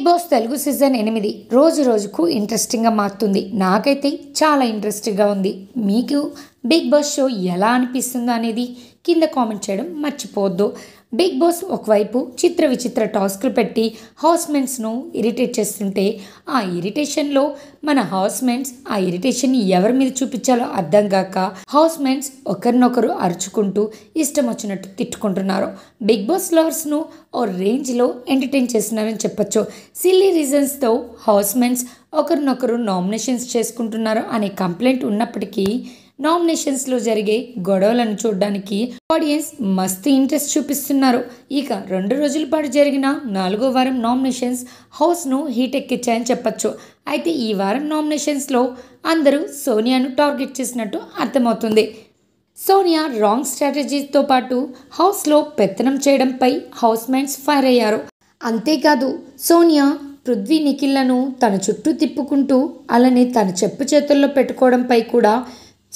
Big boss Telugu season 8 రోజు రోజుకు ఇంట్రెస్టింగ్గా మారుతుంది. నాకైతే చాలా ఇంట్రెస్టింగ్గా ఉంది. మీకు బిగ్ బాస్ షో ఎలా అనిపిస్తుందో అనేది కింద కామెంట్ చేయడం మర్చిపోవద్దు. బిగ్ బాస్ ఒకవైపు చిత్ర విచిత్ర టాస్క్లు పెట్టి హౌస్మెంట్స్ను ఇరిటేట్ చేస్తుంటే ఆ ఇరిటేషన్లో మన హౌస్మెంట్స్ ఆ ఇరిటేషన్ని ఎవరి మీద చూపించాలో అర్థం కాక హౌస్మెంట్స్ ఒకరినొకరు అరుచుకుంటూ ఇష్టం వచ్చినట్టు తిట్టుకుంటున్నారు. బిగ్ బాస్ లవర్స్ను ఓ రేంజ్లో ఎంటర్టైన్ చేస్తున్నారని చెప్పొచ్చు. సిల్లీ రీజన్స్తో హౌస్మెంట్స్ ఒకరినొకరు నామినేషన్స్ చేసుకుంటున్నారు అనే కంప్లైంట్ ఉన్నప్పటికీ నామినేషన్స్లో జరిగే గొడవలను చూడడానికి ఆడియన్స్ మస్తు ఇంట్రెస్ట్ చూపిస్తున్నారు. ఇక 2 రోజుల పాటు జరిగిన 4వ వారం నామినేషన్స్ హౌస్ను హీట్ ఎక్కించాయని చెప్పొచ్చు. అయితే ఈ వారం నామినేషన్స్లో అందరూ సోనియాను టార్గెట్ చేసినట్టు అర్థమవుతుంది. సోనియా రాంగ్ స్ట్రాటజీతో పాటు హౌస్లో పెత్తనం చేయడంపై హౌస్మేట్స్ ఫైర్ అయ్యారు. అంతేకాదు సోనియా పృథ్వీ నిఖిల్లను తన చుట్టూ తిప్పుకుంటూ అలానే తన చెప్పు చేతుల్లో పెట్టుకోవడంపై కూడా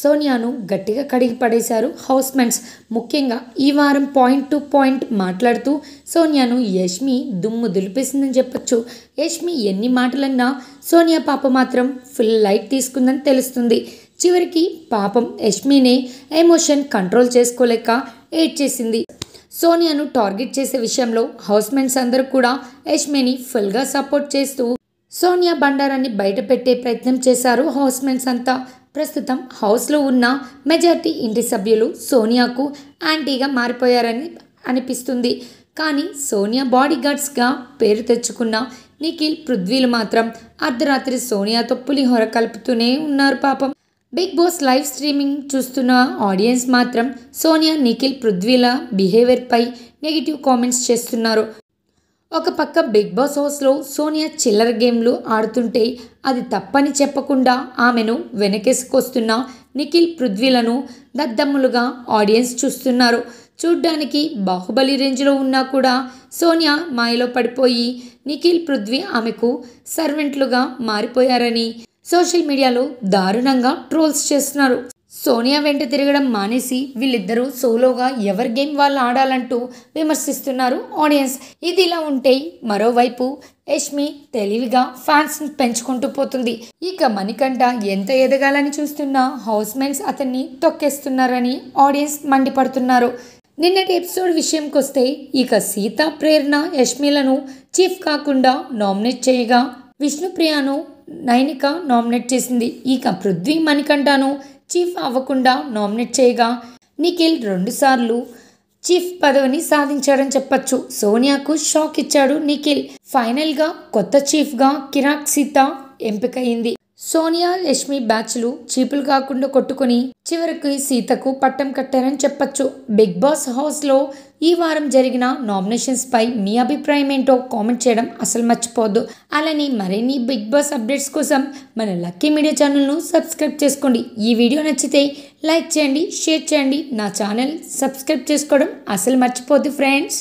సోనియాను గట్టిగా కడిగి పడేశారు హౌస్మెంట్స్. ముఖ్యంగా ఈ వారం పాయింట్ టు పాయింట్ మాట్లాడుతూ సోనియాను యష్మి దుమ్ము దులిపేసిందని చెప్పొచ్చు. యష్మి ఎన్ని మాటలన్నా సోనియా పాప మాత్రం ఫుల్ లైట్ తీసుకుందని తెలుస్తుంది. చివరికి పాపం యష్మినే ఎమోషన్ కంట్రోల్ చేసుకోలేక ఏడ్చేసింది. సోనియాను టార్గెట్ చేసే విషయంలో హౌస్మెంట్స్ అందరూ కూడా యష్మిని ఫుల్గా సపోర్ట్ చేస్తూ సోనియా బండారాన్ని బయట పెట్టే ప్రయత్నం చేశారు హౌస్మెంట్స్ అంతా. ప్రస్తుతం హౌస్లో ఉన్న మెజారిటీ ఇంటి సభ్యులు సోనియాకు యాంటీగా మారిపోయారని అనిపిస్తుంది. కానీ సోనియా బాడీ గార్డ్స్గా పేరు తెచ్చుకున్న నిఖిల్ పృథ్వీలు మాత్రం అర్ధరాత్రి సోనియాతో పులిహోర కలుపుతూనే ఉన్నారు పాపం. బిగ్ బాస్ లైవ్ స్ట్రీమింగ్ చూస్తున్న ఆడియన్స్ మాత్రం సోనియా నిఖిల్ పృథ్వీల బిహేవియర్పై నెగిటివ్ కామెంట్స్ చేస్తున్నారు. ఒక పక్క బిగ్ బాస్ హౌస్లో సోనియా చిల్లర గేమ్లు ఆడుతుంటే అది తప్పని చెప్పకుండా ఆమెను వెనకేసుకొస్తున్న నిఖిల్ పృథ్వీలను దద్దమ్ములుగా ఆడియన్స్ చూస్తున్నారు. చూడ్డానికి బాహుబలి రేంజ్లో ఉన్నా కూడా సోనియా మాయలో పడిపోయి నిఖిల్ పృథ్వీ ఆమెకు సర్వెంట్లుగా మారిపోయారని సోషల్ మీడియాలో దారుణంగా ట్రోల్స్ చేస్తున్నారు. సోనియా వెంట తిరగడం మానేసి వీళ్ళిద్దరూ సోలోగా ఎవరి గేమ్ వాళ్ళు ఆడాలంటూ విమర్శిస్తున్నారు ఆడియన్స్. ఇది ఇలా ఉంటే మరోవైపు యష్మి తెలివిగా ఫ్యాన్స్ని పెంచుకుంటూ పోతుంది. ఇక మణికంఠ ఎంత ఎదగాలని చూస్తున్నా హౌస్మేట్స్ అతన్ని తొక్కేస్తున్నారని ఆడియన్స్ మండిపడుతున్నారు. నిన్నటి ఎపిసోడ్ విషయంకి వస్తే ఇక సీత, ప్రేరణ యష్మిలను చీఫ్ కాకుండా నామినేట్ చేయగా విష్ణుప్రియను నైనిక నామినేట్ చేసింది. ఇక పృథ్వీ మణికంఠను చీఫ్ అవ్వకుండా నామినేట్ చేయగా నిఖిల్ 2 సార్లు చీఫ్ పదవిని సాధించాడని చెప్పొచ్చు. సోనియాకు షాక్ ఇచ్చాడు నిఖిల్. ఫైనల్గా కొత్త చీఫ్గా కిరాక్ సీత ఎంపికయింది. సోనియా యష్మి బ్యాచ్లు చీపులు కాకుండా కొట్టుకుని చివరికి సీతకు పట్టం కట్టారని చెప్పొచ్చు. బిగ్ బాస్ హౌస్లో ఈ వారం జరిగిన నామినేషన్స్ పై మీ అభిప్రాయం ఏంటో కామెంట్ చేయడం అసలు మర్చిపోవద్దు. అలానే మరిన్ని బిగ్ బాస్ అప్డేట్స్ కోసం మన లక్కీ మీడియా ఛానల్ను సబ్స్క్రైబ్ చేసుకోండి. ఈ వీడియో నచ్చితే లైక్ చేయండి, షేర్ చేయండి. నా ఛానల్ సబ్స్క్రైబ్ చేసుకోవడం అసలు మర్చిపోవద్దు ఫ్రెండ్స్.